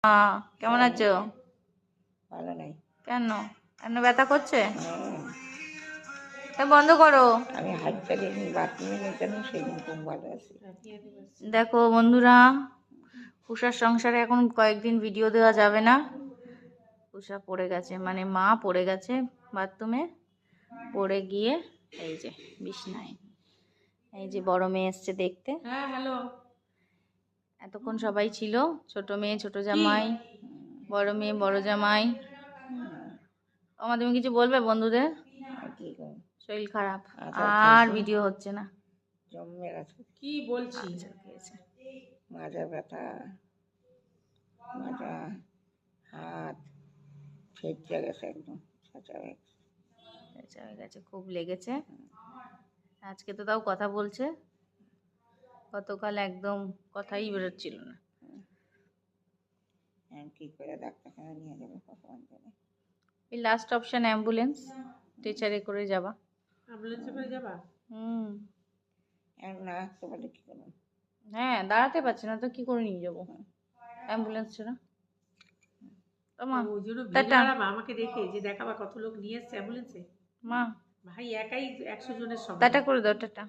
কেমন আছো? ভালো নাই। কেন কেন ব্যথা করছে? হ্যাঁ, বন্ধ করো। আমি হাত চালিয়ে বাথরুমে নেই কেন, সেদিন খুব ভালো আছি। দেখো বন্ধুরা, উষার সংসারে এখন কয়েকদিন ভিডিও দেওয়া যাবে না। উষা পড়ে গেছে, মানে মা পড়ে গেছে বাথরুমে, পড়ে গিয়ে এই যে বিছনায়, এই যে বড় মেয়ে এসছে দেখতে। হ্যাঁ হ্যালো। এতক্ষণ সবাই ছিল, ছোট মেয়ে ছোট জামাই, বড় মেয়ে বড় জামাই। আমার তুমি কিছু বলবে বন্ধুদের? শরীর খারাপ আর ভিডিও হচ্ছে না, জমে গেছে। কি বলছি? মাজা ব্যথা, মাজা, হাত ছেঁচে গেছে, একদম ছাঁচা হয়ে গেছে, খুব লেগেছে। আজকে তো তাও কথা বলছে, গতকাল একদম কথাই বেরোচ্ছিল না। কি করে ডাক্তারখানা নিয়ে যাবে ভগবান জানে। এই লাস্ট অপশন অ্যাম্বুলেন্স, টিচারে করে যাবা। অ্যাম্বুলেন্সে করে যাবা? না আসতে পারলে কি করবো? হ্যাঁ, দাঁড়াতে পারছি না তো কি করে নিয়ে যাবো অ্যাম্বুলেন্স ছাড়া। ওই জন্য ভিড় বাড়াবা আমাকে দেখে, যে দেখাবা কত লোক নিয়ে এসছে অ্যাম্বুলেন্সে। মা ভাই একাই 100 জনের সব। টাটা করে দাও, টাটা।